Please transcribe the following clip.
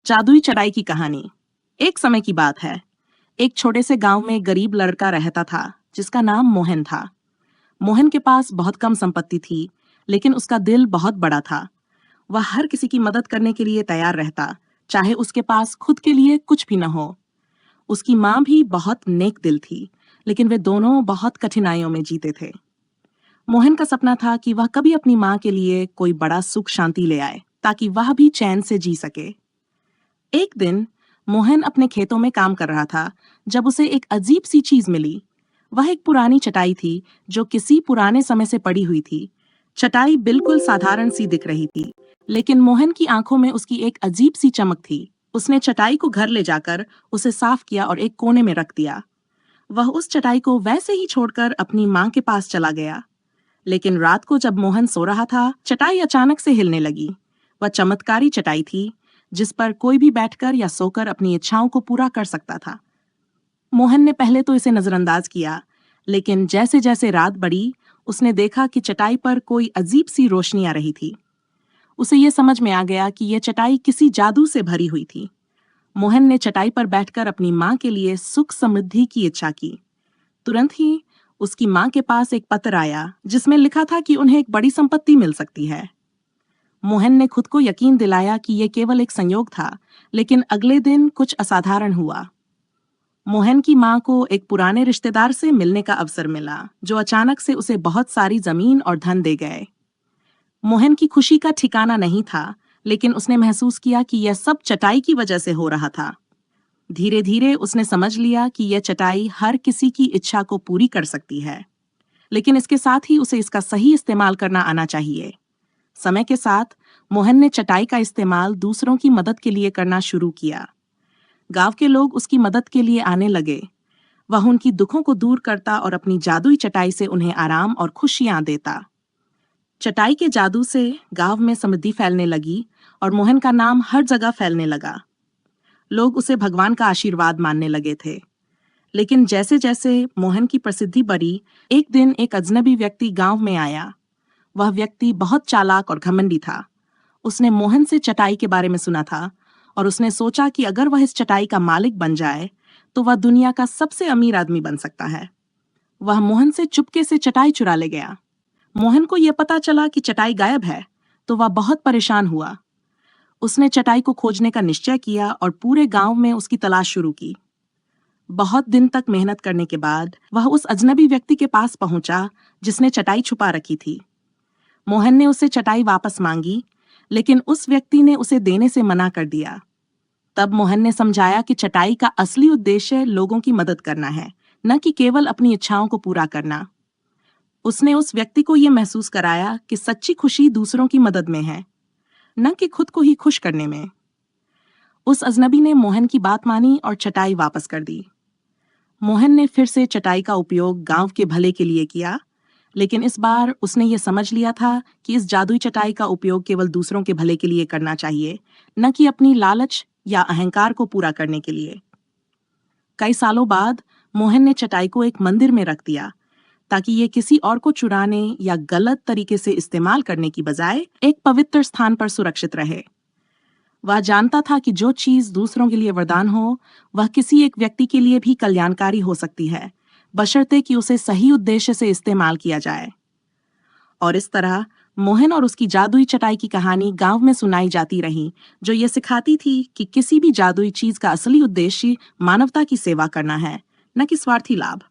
जादुई चटाई की कहानी। एक समय की बात है। एक छोटे से गांव में एक गरीब लड़का रहता था जिसका नाम मोहन था। मोहन के पास बहुत कम संपत्ति थी, लेकिन उसका दिल बहुत बड़ा था। वह हर किसी की मदद करने के लिए तैयार रहता, चाहे उसके पास खुद के लिए कुछ भी न हो। उसकी माँ भी बहुत नेक दिल थी, लेकिन वे दोनों बहुत कठिनाइयों में जीते थे। मोहन का सपना था कि वह कभी अपनी माँ के लिए कोई बड़ा सुख शांति ले आए, ताकि वह भी चैन से जी सके। एक दिन मोहन अपने खेतों में काम कर रहा था जब उसे एक अजीब सी चीज मिली। वह एक पुरानी चटाई थी जो किसी पुराने समय से पड़ी हुई थी। चटाई बिल्कुल साधारण सी दिख रही थी, लेकिन मोहन की आंखों में उसकी एक अजीब सी चमक थी। उसने चटाई को घर ले जाकर उसे साफ किया और एक कोने में रख दिया। वह उस चटाई को वैसे ही छोड़कर अपनी माँ के पास चला गया। लेकिन रात को जब मोहन सो रहा था, चटाई अचानक से हिलने लगी। वह चमत्कारी चटाई थी जिस पर कोई भी बैठकर या सोकर अपनी इच्छाओं को पूरा कर सकता था। मोहन ने पहले तो इसे नजरअंदाज किया, लेकिन जैसे जैसे रात बढ़ी, उसने देखा कि चटाई पर कोई अजीब सी रोशनी आ रही थी। उसे यह समझ में आ गया कि यह चटाई किसी जादू से भरी हुई थी। मोहन ने चटाई पर बैठकर अपनी माँ के लिए सुख समृद्धि की इच्छा की। तुरंत ही उसकी माँ के पास एक पत्र आया जिसमें लिखा था कि उन्हें एक बड़ी संपत्ति मिल सकती है। मोहन ने खुद को यकीन दिलाया कि यह केवल एक संयोग था, लेकिन अगले दिन कुछ असाधारण हुआ। मोहन की मां को एक पुराने रिश्तेदार से मिलने का अवसर मिला, जो अचानक से उसे बहुत सारी जमीन और धन दे गए। मोहन की खुशी का ठिकाना नहीं था, लेकिन उसने महसूस किया कि यह सब चटाई की वजह से हो रहा था। धीरे धीरे उसने समझ लिया कि यह चटाई हर किसी की इच्छा को पूरी कर सकती है, लेकिन इसके साथ ही उसे इसका सही इस्तेमाल करना आना चाहिए। समय के साथ मोहन ने चटाई का इस्तेमाल दूसरों की मदद के लिए करना शुरू किया। गांव के लोग उसकी मदद के लिए आने लगे। वह उनकी दुखों को दूर करता और अपनी जादुई चटाई से उन्हें आराम और खुशियां देता। चटाई के जादू से गांव में समृद्धि फैलने लगी और मोहन का नाम हर जगह फैलने लगा। लोग उसे भगवान का आशीर्वाद मानने लगे थे। लेकिन जैसे जैसे मोहन की प्रसिद्धि बढ़ी, एक दिन एक अजनबी व्यक्ति गांव में आया। वह व्यक्ति बहुत चालाक और घमंडी था। उसने मोहन से चटाई के बारे में सुना था और उसने सोचा कि अगर वह इस चटाई का मालिक बन जाए तो वह दुनिया का सबसे अमीर आदमी बन सकता है। वह मोहन से चुपके से चटाई चुरा ले गया। मोहन को यह पता चला कि चटाई गायब है, तो वह बहुत परेशान हुआ। उसने चटाई को खोजने का निश्चय किया और पूरे गांव में उसकी तलाश शुरू की। बहुत दिन तक मेहनत करने के बाद वह उस अजनबी व्यक्ति के पास पहुंचा जिसने चटाई छुपा रखी थी। मोहन ने उसे चटाई वापस मांगी, लेकिन उस व्यक्ति ने उसे देने से मना कर दिया। तब मोहन ने समझाया कि चटाई का असली उद्देश्य लोगों की मदद करना है, न कि केवल अपनी इच्छाओं को पूरा करना। उसने उस व्यक्ति को यह महसूस कराया कि सच्ची खुशी दूसरों की मदद में है, न कि खुद को ही खुश करने में। उस अजनबी ने मोहन की बात मानी और चटाई वापस कर दी। मोहन ने फिर से चटाई का उपयोग गांव के भले के लिए किया, लेकिन इस बार उसने ये समझ लिया था कि इस जादुई चटाई का उपयोग केवल दूसरों के भले के लिए करना चाहिए, न कि अपनी लालच या अहंकार को पूरा करने के लिए। कई सालों बाद मोहन ने चटाई को एक मंदिर में रख दिया, ताकि ये किसी और को चुराने या गलत तरीके से इस्तेमाल करने की बजाय एक पवित्र स्थान पर सुरक्षित रहे। वह जानता था कि जो चीज दूसरों के लिए वरदान हो, वह किसी एक व्यक्ति के लिए भी कल्याणकारी हो सकती है, बशर्ते कि उसे सही उद्देश्य से इस्तेमाल किया जाए। और इस तरह मोहन और उसकी जादुई चटाई की कहानी गांव में सुनाई जाती रही, जो ये सिखाती थी कि किसी भी जादुई चीज का असली उद्देश्य मानवता की सेवा करना है, न कि स्वार्थी लाभ।